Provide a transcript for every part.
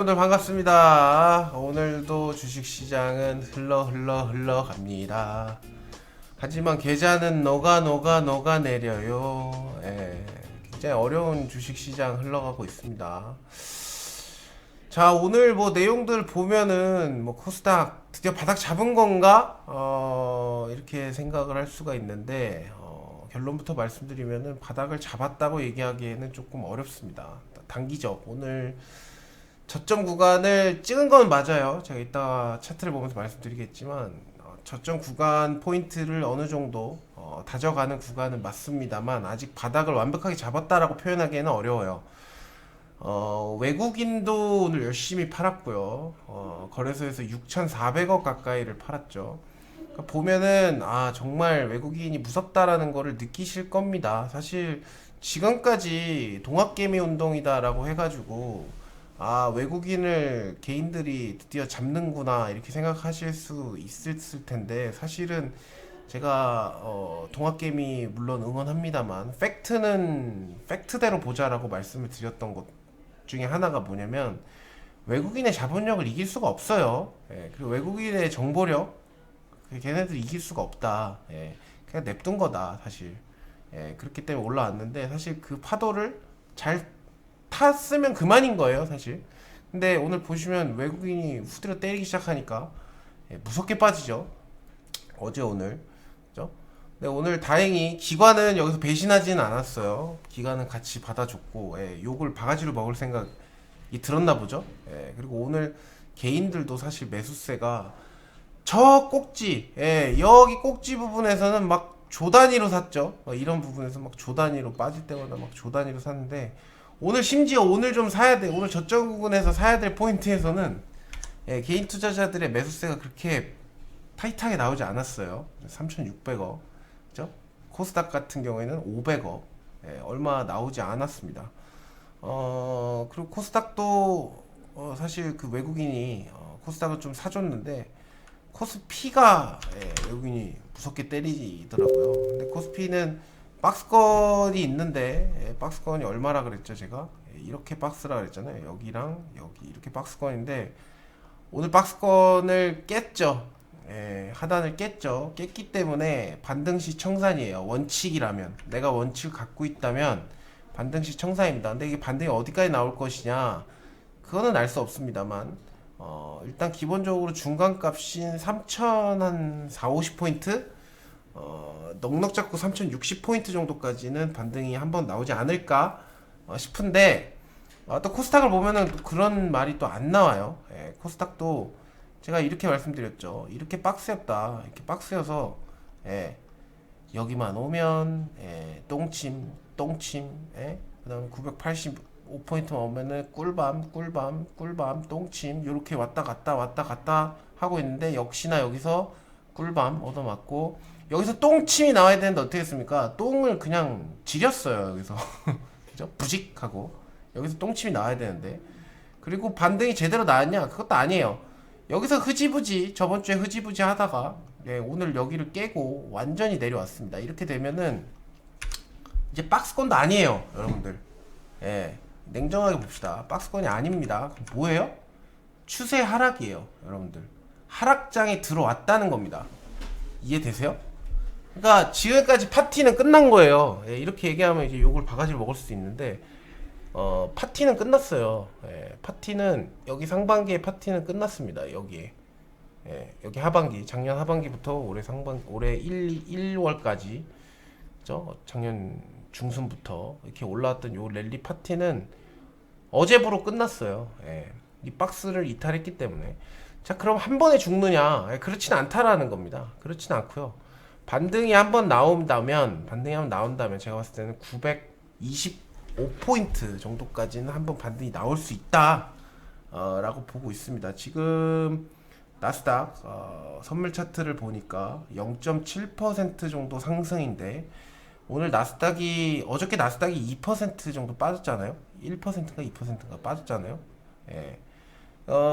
여러분들 반갑습니다. 오늘도 주식시장은 흘러갑니다. 하지만 계좌는 녹아내려요. 굉장히 어려운 주식시장 흘러가고 있습니다. 자, 오늘 뭐 내용들 보면은 뭐 코스닥 드디어 바닥 잡은 건가? 이렇게 생각을 할 수가 있는데 결론부터 말씀드리면은 바닥을 잡았다고 얘기하기에는 조금 어렵습니다. 단기적 오늘 저점 구간을 찍은 건 맞아요. 제가 이따 차트를 보면서 말씀드리겠지만 저점 구간 포인트를 어느 정도 다져가는 구간은 맞습니다만 아직 바닥을 완벽하게 잡았다라고 표현하기에는 어려워요. 외국인도 오늘 열심히 팔았고요. 거래소에서 6,400억 가까이를 팔았죠. 그러니까 보면은 정말 외국인이 무섭다라는 거를 느끼실 겁니다. 사실 지금까지 동학개미 운동이다라고 해가지고 외국인을 개인들이 드디어 잡는구나 이렇게 생각하실 수 있을 텐데 사실은 제가 동학개미 물론 응원합니다만 팩트는 팩트대로 보자라고 말씀을 드렸던 것 중에 하나가 뭐냐면 외국인의 자본력을 이길 수가 없어요. 그리고 외국인의 정보력 걔네들 이길 수가 없다. 그냥 냅둔 거다 사실. 그렇기 때문에 올라왔는데 사실 그 파도를 잘 탔으면 그만인 거예요, 사실. 근데 오늘 보시면 외국인이 후드려 때리기 시작하니까 무섭게 빠지죠. 어제 오늘. 그죠? 근데 오늘 다행히 기관은 여기서 배신하지는 않았어요. 기관은 같이 받아줬고 욕을 바가지로 먹을 생각이 들었나 보죠. 그리고 오늘 개인들도 사실 매수세가 저 꼭지, 여기 꼭지 부분에서는 막 조단위로 샀죠. 이런 부분에서 막 조단위로 빠질 때마다 막 조단위로 샀는데 오늘 심지어 오늘 좀 사야 돼. 오늘 저점 부분에서 사야 될 포인트에서는 개인 투자자들의 매수세가 그렇게 타이트하게 나오지 않았어요. 3,600억. 그죠? 코스닥 같은 경우에는 500억. 얼마 나오지 않았습니다. 그리고 코스닥도 사실 그 외국인이 코스닥을 좀 사줬는데 코스피가 외국인이 무섭게 때리더라고요. 근데 코스피는 박스권이 있는데 박스권이 얼마라 그랬죠 제가? 이렇게 박스라 그랬잖아요. 여기랑 여기 이렇게 박스권인데 오늘 박스권을 깼죠. 하단을 깼죠. 깼기 때문에 반등시 청산이에요. 원칙이라면 내가 원칙을 갖고 있다면 반등시 청산입니다. 근데 이게 반등이 어디까지 나올 것이냐 그거는 알 수 없습니다만 일단 기본적으로 중간값인 3,000 한 4, 50포인트 넉넉 잡고 3060포인트 정도까지는 반등이 한번 나오지 않을까 싶은데 또 코스닥을 보면은 또 그런 말이 또 안 나와요. 코스닥도 제가 이렇게 말씀드렸죠. 이렇게 박스였다. 이렇게 박스여서 여기만 오면 똥침 그다음에 985포인트만 오면은 꿀밤 똥침 요렇게 왔다 갔다 하고 있는데 역시나 여기서 꿀밤 얻어맞고 여기서 똥침이 나와야 되는데 어떻게 했습니까? 똥을 그냥 지렸어요 여기서. 그죠? 부직하고 여기서 똥침이 나와야 되는데 그리고 반등이 제대로 나왔냐? 그것도 아니에요. 여기서 흐지부지 저번 주에 흐지부지 하다가 오늘 여기를 깨고 완전히 내려왔습니다. 이렇게 되면은 이제 박스권도 아니에요 여러분들. 냉정하게 봅시다. 박스권이 아닙니다. 그럼 뭐예요? 추세 하락이에요 여러분들. 하락장에 들어왔다는 겁니다. 이해되세요? 그러니까 지금까지 파티는 끝난 거예요. 이렇게 얘기하면 이제 욕을 바가지로 먹을 수도 있는데 파티는 끝났어요. 파티는 여기 상반기의 파티는 끝났습니다. 여기에 여기 하반기 작년 하반기부터 올해 1월까지 그죠? 작년 중순부터 이렇게 올라왔던 요 랠리 파티는 어제부로 끝났어요. 이 박스를 이탈했기 때문에 자 그럼 한 번에 죽느냐? 그렇진 않다라는 겁니다. 그렇진 않고요. 반등이 한번 나온다면 제가 봤을 때는 925포인트 정도까지는 한번 반등이 나올 수 있다 라고 보고 있습니다. 지금 나스닥 선물 차트를 보니까 0.7% 정도 상승인데 오늘 나스닥이 어저께 나스닥이 2% 정도 빠졌잖아요. 1%인가 2%인가 빠졌잖아요.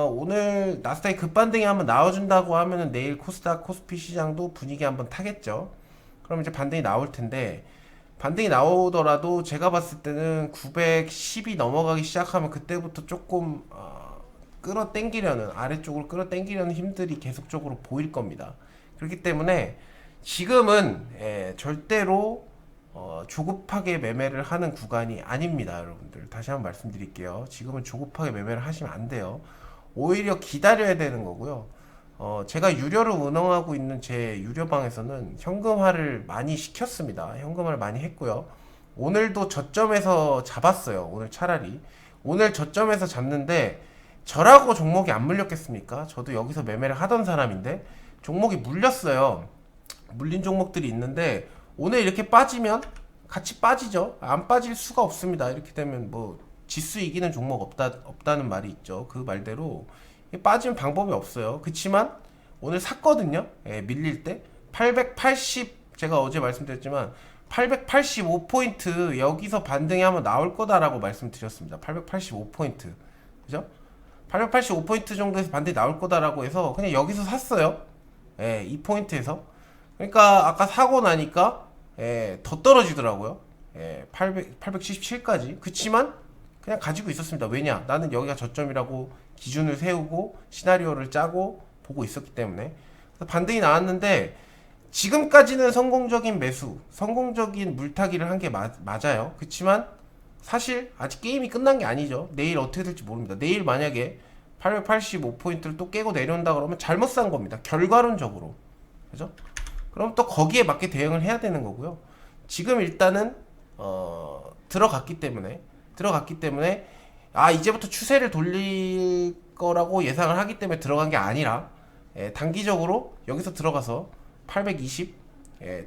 오늘 나스닥이 급반등이 한번 나와준다고 하면은 내일 코스닥, 코스피 시장도 분위기 한번 타겠죠. 그럼 이제 반등이 나올 텐데 반등이 나오더라도 제가 봤을 때는 910이 넘어가기 시작하면 그때부터 조금 끌어당기려는, 아래쪽으로 끌어당기려는 힘들이 계속적으로 보일 겁니다. 그렇기 때문에 지금은 절대로 조급하게 매매를 하는 구간이 아닙니다. 여러분들 다시 한번 말씀드릴게요. 지금은 조급하게 매매를 하시면 안 돼요. 오히려 기다려야 되는 거고요. 제가 유료로 운영하고 있는 제 유료방에서는 현금화를 많이 시켰습니다. 현금화를 많이 했고요. 오늘도 저점에서 잡았어요. 오늘 차라리 오늘 저점에서 잡는데, 저라고 종목이 안 물렸겠습니까? 저도 여기서 매매를 하던 사람인데 종목이 물렸어요. 물린 종목들이 있는데 오늘 이렇게 빠지면 같이 빠지죠. 안 빠질 수가 없습니다. 이렇게 되면 뭐 지수 이기는 종목 없다는 말이 있죠. 그 말대로 빠지면 방법이 없어요. 그치만 오늘 샀거든요. 밀릴 때 880, 제가 어제 말씀드렸지만 885포인트 여기서 반등이 한번 나올 거다라고 말씀드렸습니다. 885포인트, 그죠? 885포인트 정도에서 반등이 나올 거다라고 해서 그냥 여기서 샀어요. 이 포인트에서. 그러니까 아까 사고 나니까 더 떨어지더라고요. 877까지. 그치만 그냥 가지고 있었습니다. 왜냐? 나는 여기가 저점이라고 기준을 세우고 시나리오를 짜고 보고 있었기 때문에. 그래서 반등이 나왔는데 지금까지는 성공적인 매수, 성공적인 물타기를 한 게 맞아요. 그치만 사실 아직 게임이 끝난 게 아니죠. 내일 어떻게 될지 모릅니다. 내일 만약에 885포인트를 또 깨고 내려온다 그러면 잘못 산 겁니다. 결과론적으로. 그죠? 그럼 또 거기에 맞게 대응을 해야 되는 거고요. 지금 일단은 들어갔기 때문에 이제부터 추세를 돌릴 거라고 예상을 하기 때문에 들어간 게 아니라 단기적으로 여기서 들어가서 820,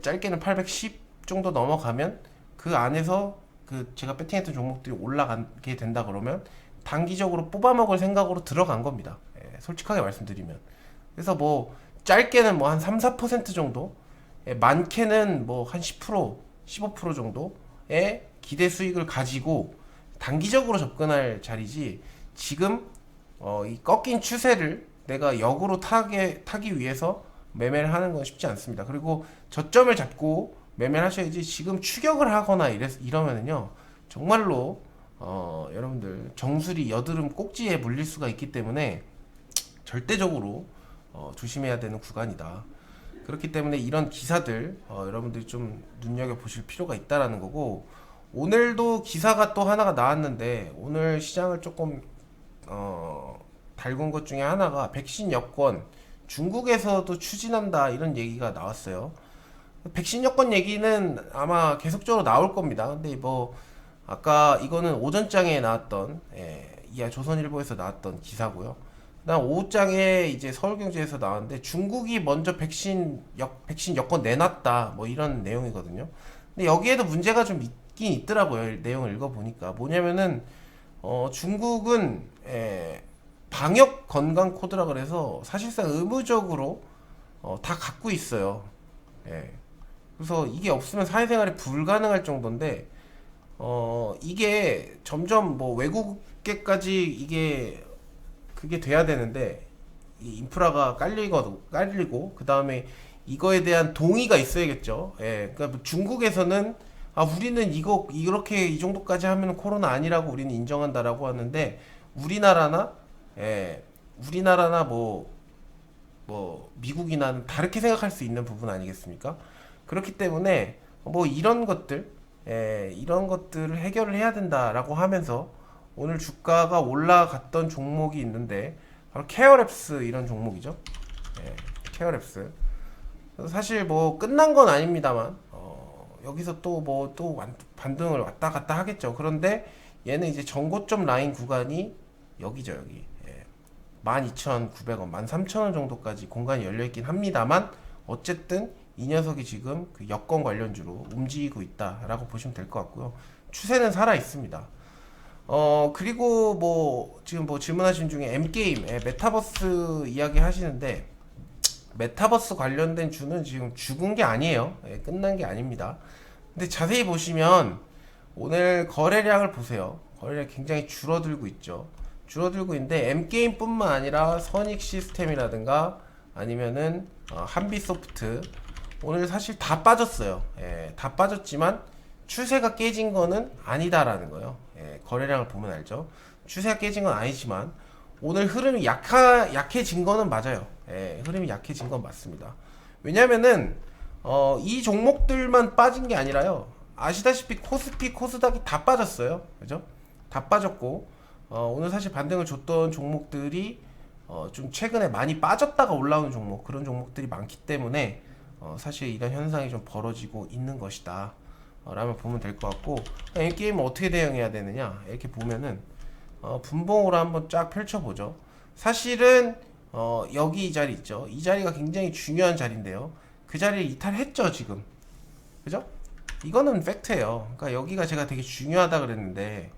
짧게는 810 정도 넘어가면 그 안에서 그 제가 배팅했던 종목들이 올라가게 된다 그러면 단기적으로 뽑아먹을 생각으로 들어간 겁니다. 솔직하게 말씀드리면. 그래서 뭐 짧게는 뭐 한 3, 4% 정도, 많게는 뭐 한 10%, 15% 정도의 기대 수익을 가지고 단기적으로 접근할 자리지, 지금 이 꺾인 추세를 내가 역으로 타기 위해서 매매를 하는 건 쉽지 않습니다. 그리고 저점을 잡고 매매를 하셔야지, 지금 추격을 하거나 이러면은요 정말로 여러분들 정수리 여드름 꼭지에 물릴 수가 있기 때문에 절대적으로 조심해야 되는 구간이다. 그렇기 때문에 이런 기사들 여러분들이 좀 눈여겨보실 필요가 있다라는 거고, 오늘도 기사가 또 하나가 나왔는데 오늘 시장을 조금 달군 것 중에 하나가 백신 여권 중국에서도 추진한다, 이런 얘기가 나왔어요. 백신 여권 얘기는 아마 계속적으로 나올 겁니다. 근데 뭐 아까 이거는 오전장에 나왔던 이하 조선일보에서 나왔던 기사고요. 그다음 오후장에 이제 서울경제에서 나왔는데 중국이 먼저 백신 여권 내놨다, 뭐 이런 내용이거든요. 근데 여기에도 문제가 좀 있긴 있더라고요. 내용을 읽어보니까 뭐냐면은 중국은 방역 건강 코드라 그래서 사실상 의무적으로 다 갖고 있어요. 그래서 이게 없으면 사회생활이 불가능할 정도인데, 이게 점점 뭐 외국계까지 이게 그게 돼야 되는데, 이 인프라가 깔리고 그 다음에 이거에 대한 동의가 있어야겠죠. 그러니까 뭐 중국에서는 우리는 이거 이렇게 이 정도까지 하면 코로나 아니라고 우리는 인정한다라고 하는데, 우리나라나 뭐 미국이나 다르게 생각할 수 있는 부분 아니겠습니까? 그렇기 때문에 뭐 이런 것들을 해결을 해야 된다라고 하면서 오늘 주가가 올라갔던 종목이 있는데 바로 케어랩스, 이런 종목이죠. 케어랩스. 사실 뭐 끝난 건 아닙니다만 여기서 또 반등을 왔다 갔다 하겠죠. 그런데 얘는 이제 전고점 라인 구간이 여기죠. 여기 12,900원, 13,000원 정도까지 공간이 열려있긴 합니다만, 어쨌든 이 녀석이 지금 그 여권 관련주로 움직이고 있다라고 보시면 될 것 같고요. 추세는 살아 있습니다. 그리고 뭐 지금 뭐 질문하신 중에 M게임, 메타버스 이야기 하시는데, 메타버스 관련된 주는 지금 죽은 게 아니에요. 끝난 게 아닙니다. 근데 자세히 보시면 오늘 거래량을 보세요. 거래량 굉장히 줄어들고 있죠. 줄어들고 있는데 M게임 뿐만 아니라 선익 시스템이라든가 아니면은 한비소프트 오늘 사실 다 빠졌어요. 다 빠졌지만 추세가 깨진 거는 아니다라는 거예요. 거래량을 보면 알죠. 추세가 깨진 건 아니지만 오늘 흐름이 약해진 거는 맞아요. 예, 흐름이 약해진 건 맞습니다. 왜냐면은 이 종목들만 빠진 게 아니라요. 아시다시피 코스피, 코스닥이 다 빠졌어요. 그죠? 다 빠졌고 오늘 사실 반등을 줬던 종목들이 좀 최근에 많이 빠졌다가 올라오는 종목, 그런 종목들이 많기 때문에 사실 이런 현상이 좀 벌어지고 있는 것이다 라면 보면 될 것 같고, 이 게임을 어떻게 대응해야 되느냐 이렇게 보면은 분봉으로 한번 쫙 펼쳐보죠. 사실은 여기 이 자리 있죠. 이 자리가 굉장히 중요한 자리인데요. 그 자리를 이탈했죠 지금. 그죠? 이거는 팩트예요. 그러니까 여기가 제가 되게 중요하다 그랬는데,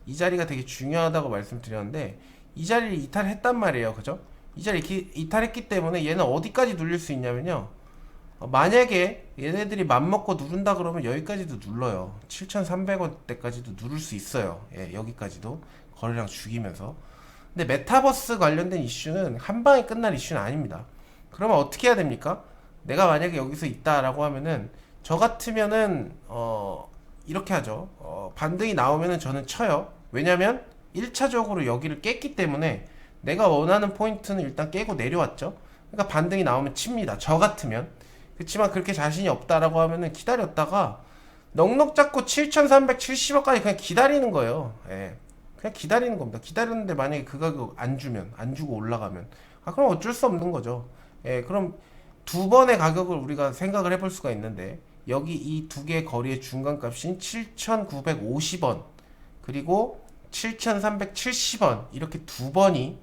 이 자리가 되게 중요하다고 말씀드렸는데 이 자리를 이탈했단 말이에요. 그죠? 이 자리 이탈했기 때문에 얘는 어디까지 눌릴 수 있냐면요, 만약에 얘네들이 맘먹고 누른다 그러면 여기까지도 눌러요. 7,300원대까지도 누를 수 있어요. 예, 여기까지도 거래량 죽이면서. 근데 메타버스 관련된 이슈는 한 방에 끝날 이슈는 아닙니다. 그러면 어떻게 해야 됩니까? 내가 만약에 여기서 있다라고 하면은, 저 같으면은 이렇게 하죠. 반등이 나오면은 저는 쳐요. 왜냐면 1차적으로 여기를 깼기 때문에 내가 원하는 포인트는 일단 깨고 내려왔죠. 그러니까 반등이 나오면 칩니다. 저 같으면. 그렇지만 그렇게 자신이 없다라고 하면은 기다렸다가 넉넉 잡고 7,370원까지 그냥 기다리는 거예요. 예. 그냥 기다리는 겁니다. 기다리는데 만약에 그 가격 안 주면, 안 주고 올라가면, 그럼 어쩔 수 없는 거죠. 예, 그럼 두 번의 가격을 우리가 생각을 해볼 수가 있는데, 여기 이 두 개의 거리의 중간값인 7,950원 그리고 7,370원, 이렇게 두 번이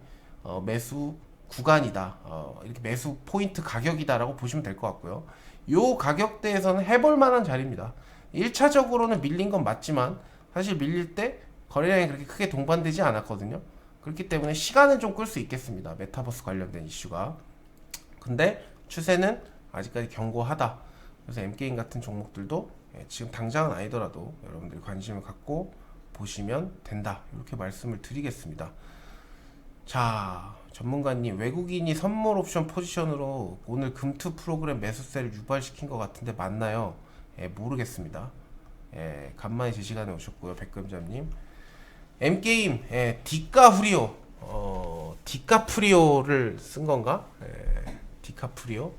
매수 구간이다, 이렇게 매수 포인트 가격이다라고 보시면 될 것 같고요. 요 가격대에서는 해볼 만한 자리입니다. 1차적으로는 밀린 건 맞지만 사실 밀릴 때 거래량이 그렇게 크게 동반되지 않았거든요. 그렇기 때문에 시간은 좀 끌 수 있겠습니다. 메타버스 관련된 이슈가. 근데 추세는 아직까지 견고하다. 그래서 M게임 같은 종목들도 지금 당장은 아니더라도 여러분들이 관심을 갖고 보시면 된다, 이렇게 말씀을 드리겠습니다. 자, 전문가님, 외국인이 선물 옵션 포지션으로 오늘 금투 프로그램 매수세를 유발시킨 것 같은데 맞나요? 모르겠습니다. 간만에 제 시간에 오셨고요, 백금자님. M게임, 디카프리오, 디카프리오를 쓴 건가? 디카프리오.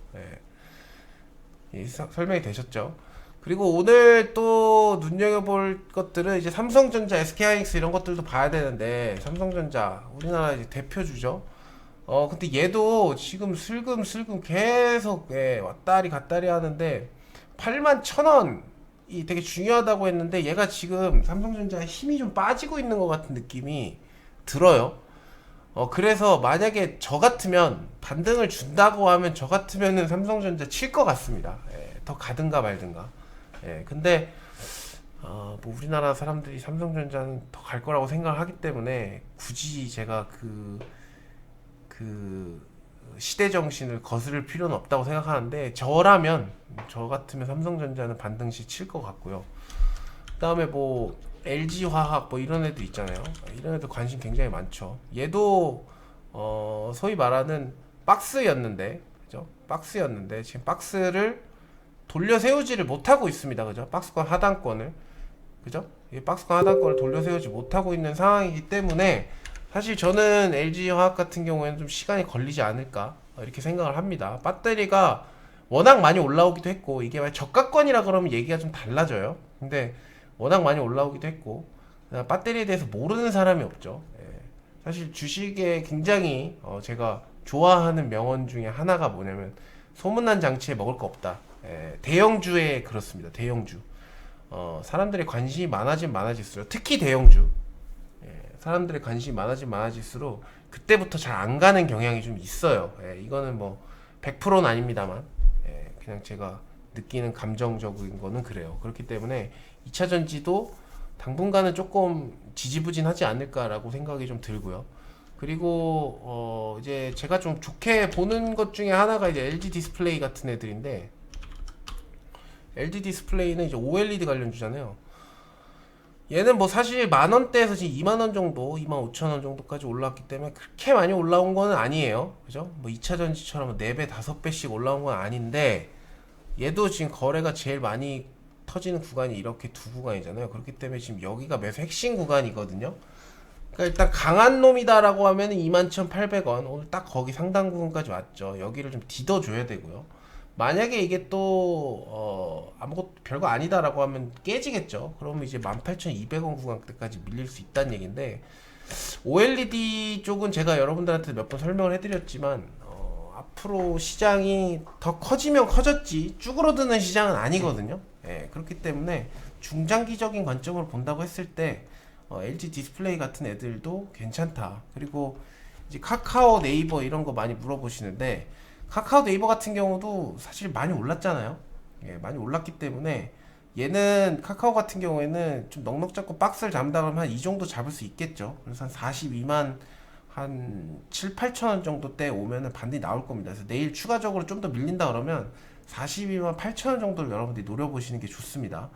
설명이 되셨죠? 그리고 오늘 또 눈여겨볼 것들은 이제 삼성전자, SK하이닉스 이런 것들도 봐야 되는데, 삼성전자 우리나라 이제 대표주죠. 근데 얘도 지금 슬금슬금 계속 왔다리 갔다리 하는데 81,000원이 되게 중요하다고 했는데, 얘가 지금 삼성전자의 힘이 좀 빠지고 있는 것 같은 느낌이 들어요. 그래서 만약에 저 같으면 반등을 준다고 하면 저 같으면은 삼성전자 칠 것 같습니다. 더 가든가 말든가. 근데 뭐 우리나라 사람들이 삼성전자는 더 갈 거라고 생각을 하기 때문에 굳이 제가 그 시대 정신을 거스를 필요는 없다고 생각하는데, 저라면, 저 같으면 삼성전자는 반등시 칠 것 같고요. 그 다음에 뭐 LG화학 뭐 이런 애들 있잖아요. 이런 애들 관심 굉장히 많죠. 얘도 소위 말하는 박스였는데, 그죠? 박스였는데 지금 박스를 돌려 세우지를 못하고 있습니다. 그죠? 박스권 하단권을, 그죠? 이 박스권 하단권을 돌려 세우지 못하고 있는 상황이기 때문에 사실 저는 LG화학 같은 경우에는 좀 시간이 걸리지 않을까 이렇게 생각을 합니다. 배터리가 워낙 많이 올라오기도 했고, 이게 만약 저가권이라 그러면 얘기가 좀 달라져요. 근데 워낙 많이 올라오기도 했고, 배터리에 대해서 모르는 사람이 없죠. 사실 주식에 굉장히 제가 좋아하는 명언 중에 하나가 뭐냐면, 소문난 장치에 먹을 거 없다. 대형주에 그렇습니다. 대형주. 사람들의 관심이 많아질수록, 특히 대형주, 사람들의 관심이 많아질수록 그때부터 잘 안 가는 경향이 좀 있어요. 이거는 뭐 100%는 아닙니다만, 그냥 제가 느끼는 감정적인 거는 그래요. 그렇기 때문에 2차전지도 당분간은 조금 지지부진하지 않을까라고 생각이 좀 들고요. 그리고 이제 제가 좀 좋게 보는 것 중에 하나가 이제 LG 디스플레이 같은 애들인데, LG 디스플레이는 이제 OLED 관련주잖아요. 얘는 뭐 사실 만원대에서 지금 2만원 정도, 25,000원 정도까지 올라왔기 때문에 그렇게 많이 올라온 거는 아니에요. 그죠? 뭐 2차전지처럼 4배, 5배씩 올라온 건 아닌데, 얘도 지금 거래가 제일 많이 터지는 구간이 이렇게 두 구간이잖아요. 그렇기 때문에 지금 여기가 매수 핵심 구간이거든요. 그러니까 일단 강한 놈이다라고 하면 21,800원. 오늘 딱 거기 상단 부분까지 왔죠. 여기를 좀 디뎌줘야 되고요. 만약에 이게 또 아무것도 별거 아니다라고 하면 깨지겠죠. 그러면 이제 18,200원 구간대까지 밀릴 수 있다는 얘기인데, OLED 쪽은 제가 여러분들한테 몇 번 설명을 해드렸지만 앞으로 시장이 더 커지면 커졌지 쭈그러드는 시장은 아니거든요. 예, 그렇기 때문에 중장기적인 관점으로 본다고 했을 때 LG 디스플레이 같은 애들도 괜찮다. 그리고 이제 카카오, 네이버 이런 거 많이 물어보시는데, 카카오, 네이버 같은 경우도 사실 많이 올랐잖아요. 예, 많이 올랐기 때문에 얘는 카카오 같은 경우에는 좀 넉넉 잡고 박스를 잡는다 그러면 한 이 정도 잡을 수 있겠죠. 그래서 한 42만 한 7, 8천 원 정도 때 오면은 반드시 나올 겁니다. 그래서 내일 추가적으로 좀 더 밀린다 그러면 42만 8천 원 정도를 여러분들이 노려보시는 게 좋습니다.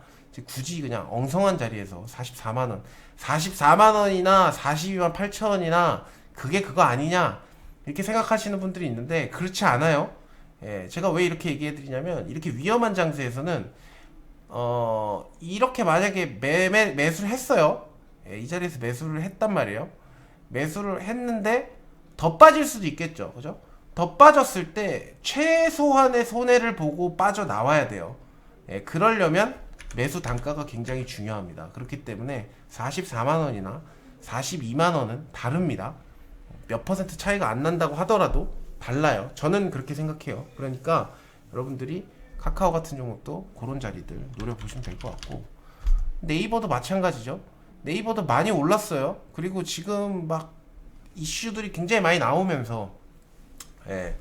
굳이 그냥 엉성한 자리에서 44만 원, 44만 원이나 42만 8천 원이나 그게 그거 아니냐 이렇게 생각하시는 분들이 있는데 그렇지 않아요. 예, 제가 왜 이렇게 얘기해 드리냐면 이렇게 위험한 장세에서는 이렇게 만약에 매수를 했어요. 예, 이 자리에서 매수를 했단 말이에요. 매수를 했는데 더 빠질 수도 있겠죠. 그죠? 더 빠졌을 때 최소한의 손해를 보고 빠져나와야 돼요. 예, 그러려면 매수 단가가 굉장히 중요합니다. 그렇기 때문에 44만원이나 42만원은 다릅니다. 몇 퍼센트 차이가 안 난다고 하더라도 달라요. 저는 그렇게 생각해요. 그러니까 여러분들이 카카오 같은 종목도 그런 자리들 노려보시면 될 것 같고, 네이버도 마찬가지죠. 네이버도 많이 올랐어요. 그리고 지금 막 이슈들이 굉장히 많이 나오면서 예,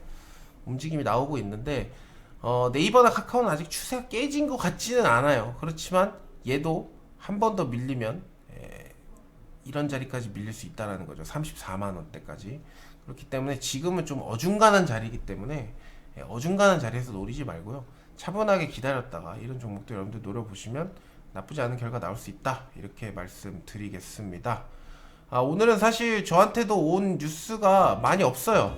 움직임이 나오고 있는데 네이버나 카카오는 아직 추세가 깨진 것 같지는 않아요. 그렇지만 얘도 한 번 더 밀리면 이런 자리까지 밀릴 수 있다는 거죠. 34만 원대까지. 그렇기 때문에 지금은 좀 어중간한 자리이기 때문에 어중간한 자리에서 노리지 말고요. 차분하게 기다렸다가 이런 종목도 여러분들 노려보시면 나쁘지 않은 결과 나올 수 있다. 이렇게 말씀드리겠습니다. 오늘은 사실 저한테도 온 뉴스가 많이 없어요.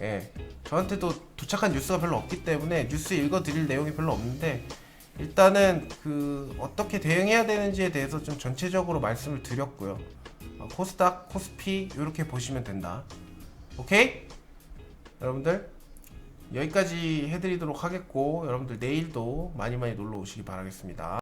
예, 저한테도 도착한 뉴스가 별로 없기 때문에 뉴스 읽어드릴 내용이 별로 없는데, 일단은 어떻게 대응해야 되는지에 대해서 좀 전체적으로 말씀을 드렸고요. 코스닥, 코스피 이렇게 보시면 된다. 오케이? 여러분들 여기까지 해드리도록 하겠고, 여러분들 내일도 많이 놀러 오시기 바라겠습니다.